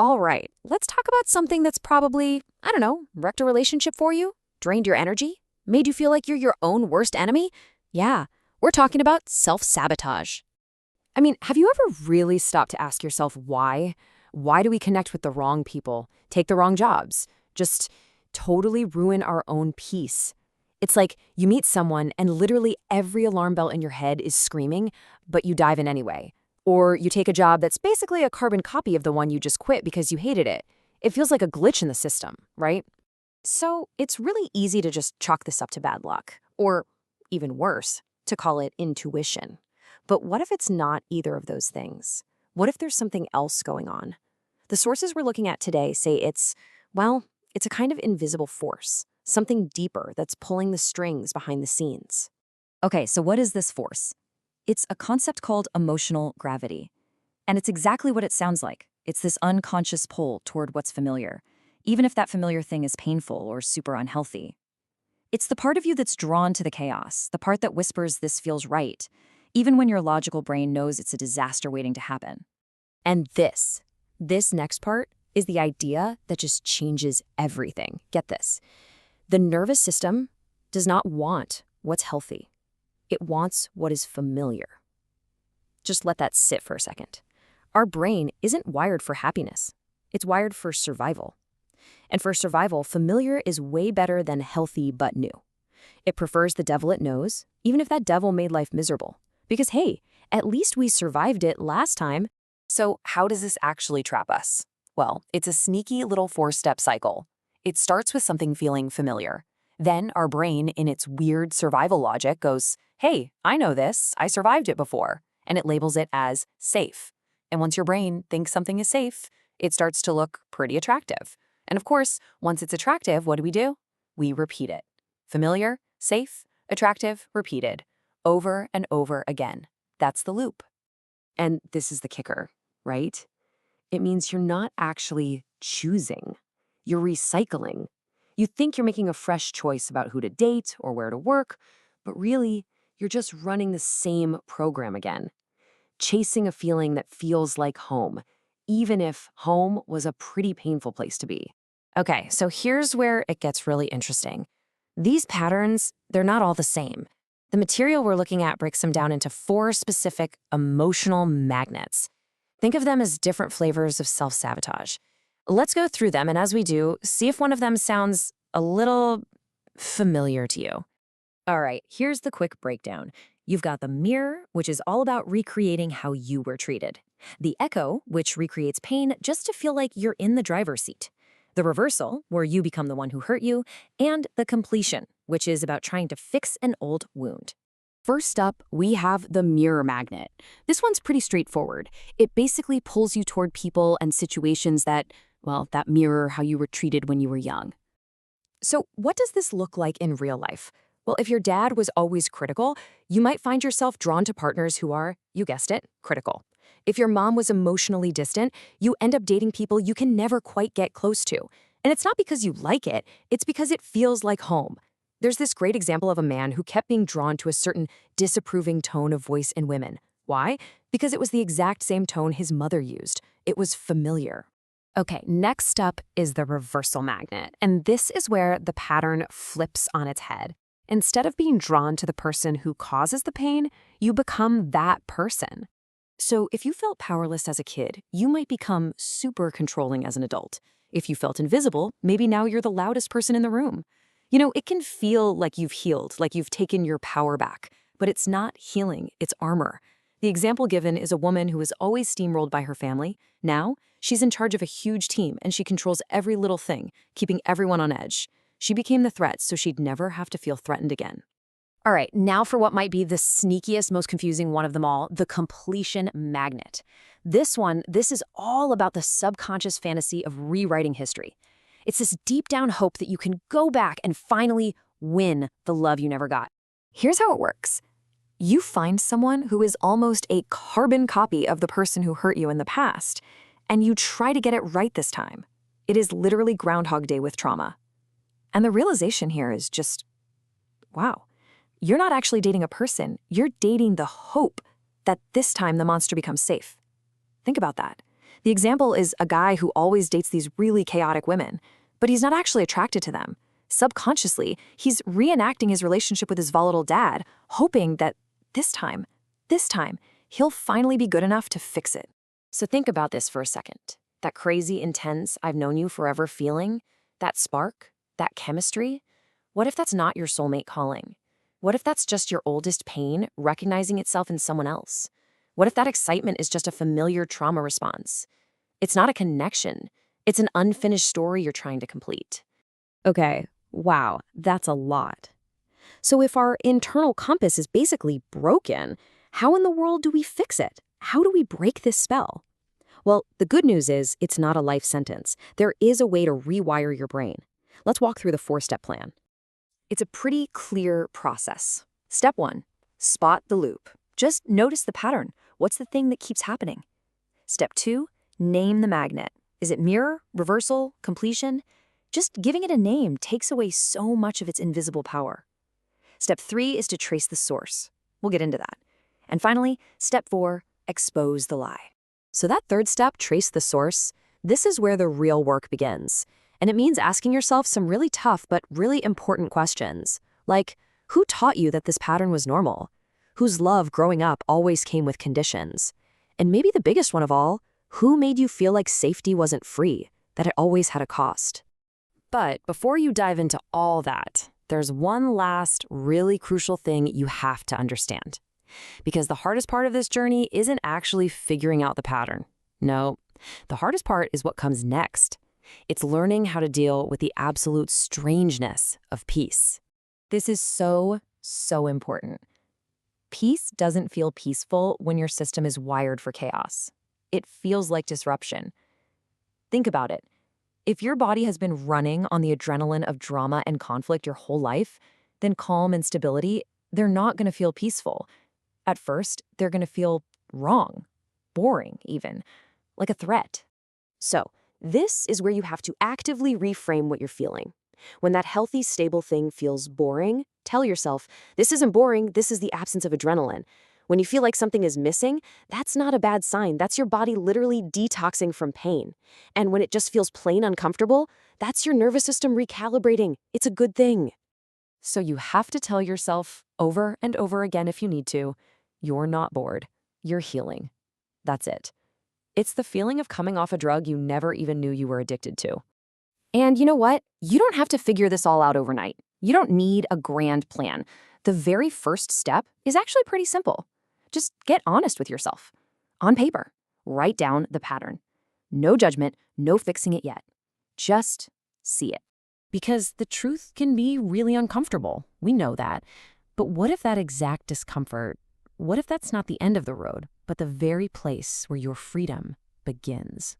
All right, let's talk about something that's probably, I don't know, wrecked a relationship for you, drained your energy, made you feel like you're your own worst enemy. Yeah, we're talking about self-sabotage. I mean, have you ever really stopped to ask yourself why? Why do we connect with the wrong people, take the wrong jobs, just totally ruin our own peace? It's like you meet someone and literally every alarm bell in your head is screaming, but you dive in anyway. Or you take a job that's basically a carbon copy of the one you just quit because you hated it. It feels like a glitch in the system, right? So it's really easy to just chalk this up to bad luck, or even worse, to call it intuition. But what if it's not either of those things? What if there's something else going on? The sources we're looking at today say it's a kind of invisible force, something deeper that's pulling the strings behind the scenes. Okay, so what is this force? It's a concept called emotional gravity. And it's exactly what it sounds like. It's this unconscious pull toward what's familiar, even if that familiar thing is painful or super unhealthy. It's the part of you that's drawn to the chaos, the part that whispers this feels right, even when your logical brain knows it's a disaster waiting to happen. And this next part is the idea that just changes everything. Get this. The nervous system does not want what's healthy. It wants what is familiar. Just let that sit for a second. Our brain isn't wired for happiness. It's wired for survival. And for survival, familiar is way better than healthy but new. It prefers the devil it knows, even if that devil made life miserable. Because hey, at least we survived it last time. So how does this actually trap us? Well, it's a sneaky little four-step cycle. It starts with something feeling familiar. Then our brain, in its weird survival logic, goes, hey, I know this, I survived it before, and it labels it as safe. And once your brain thinks something is safe, it starts to look pretty attractive. And of course, once it's attractive, what do? We repeat it. Familiar, safe, attractive, repeated. Over and over again. That's the loop. And this is the kicker, right? It means you're not actually choosing. You're recycling. You think you're making a fresh choice about who to date or where to work, but really, you're just running the same program again. Chasing a feeling that feels like home, even if home was a pretty painful place to be. Okay, so here's where it gets really interesting. These patterns, they're not all the same. The material we're looking at breaks them down into 4 specific emotional magnets. Think of them as different flavors of self-sabotage. Let's go through them, and as we do, see if one of them sounds a little familiar to you. All right, here's the quick breakdown. You've got the mirror, which is all about recreating how you were treated. The echo, which recreates pain just to feel like you're in the driver's seat. The reversal, where you become the one who hurt you. And the completion, which is about trying to fix an old wound. First up, we have the mirror magnet. This one's pretty straightforward. It basically pulls you toward people and situations that mirror how you were treated when you were young. So what does this look like in real life? Well, if your dad was always critical, you might find yourself drawn to partners who are, you guessed it, critical. If your mom was emotionally distant, you end up dating people you can never quite get close to. And it's not because you like it, it's because it feels like home. There's this great example of a man who kept being drawn to a certain disapproving tone of voice in women. Why? Because it was the exact same tone his mother used. It was familiar. Okay, next up is the reversal magnet, and this is where the pattern flips on its head. Instead of being drawn to the person who causes the pain, you become that person. So if you felt powerless as a kid, you might become super controlling as an adult. If you felt invisible, maybe now you're the loudest person in the room. You know, it can feel like you've healed, like you've taken your power back, but it's not healing, it's armor. The example given is a woman who was always steamrolled by her family. Now, she's in charge of a huge team and she controls every little thing, keeping everyone on edge. She became the threat so she'd never have to feel threatened again. All right, now for what might be the sneakiest, most confusing one of them all, the completion magnet. This is all about the subconscious fantasy of rewriting history. It's this deep down hope that you can go back and finally win the love you never got. Here's how it works. You find someone who is almost a carbon copy of the person who hurt you in the past, and you try to get it right this time. It is literally Groundhog Day with trauma. And the realization here is just, wow, you're not actually dating a person, you're dating the hope that this time the monster becomes safe. Think about that. The example is a guy who always dates these really chaotic women, but he's not actually attracted to them. Subconsciously, he's reenacting his relationship with his volatile dad, hoping that this time, he'll finally be good enough to fix it. So think about this for a second. That crazy, intense, I've known you forever feeling, that spark, that chemistry, what if that's not your soulmate calling? What if that's just your oldest pain recognizing itself in someone else? What if that excitement is just a familiar trauma response? It's not a connection. It's an unfinished story you're trying to complete. Okay, wow, that's a lot. So if our internal compass is basically broken, how in the world do we fix it? How do we break this spell? Well, the good news is it's not a life sentence. There is a way to rewire your brain. Let's walk through the 4-step plan. It's a pretty clear process. Step 1, spot the loop. Just notice the pattern. What's the thing that keeps happening? Step 2, name the magnet. Is it mirror, reversal, completion? Just giving it a name takes away so much of its invisible power. Step 3 is to trace the source. We'll get into that. And finally, step 4, expose the lie. So that 3rd step, trace the source, this is where the real work begins. And it means asking yourself some really tough but really important questions. Like, who taught you that this pattern was normal? Whose love growing up always came with conditions? And maybe the biggest one of all, who made you feel like safety wasn't free, that it always had a cost? But before you dive into all that, there's one last really crucial thing you have to understand. Because the hardest part of this journey isn't actually figuring out the pattern. No, the hardest part is what comes next. It's learning how to deal with the absolute strangeness of peace. This is so important. Peace doesn't feel peaceful when your system is wired for chaos. It feels like disruption. Think about it. If your body has been running on the adrenaline of drama and conflict your whole life, then calm and stability, they're not going to feel peaceful. At first, they're going to feel wrong, boring even, like a threat. So, this is where you have to actively reframe what you're feeling. When that healthy, stable thing feels boring, tell yourself, this isn't boring, this is the absence of adrenaline. When you feel like something is missing, that's not a bad sign. That's your body literally detoxing from pain. And when it just feels plain uncomfortable, that's your nervous system recalibrating. It's a good thing. So you have to tell yourself over and over again if you need to, you're not bored, you're healing. That's it. It's the feeling of coming off a drug you never even knew you were addicted to. And you know what? You don't have to figure this all out overnight. You don't need a grand plan. The very first step is actually pretty simple. Just get honest with yourself. On paper, write down the pattern. No judgment, no fixing it yet. Just see it. Because the truth can be really uncomfortable. We know that. But what if that exact discomfort, what if that's not the end of the road, but the very place where your freedom begins?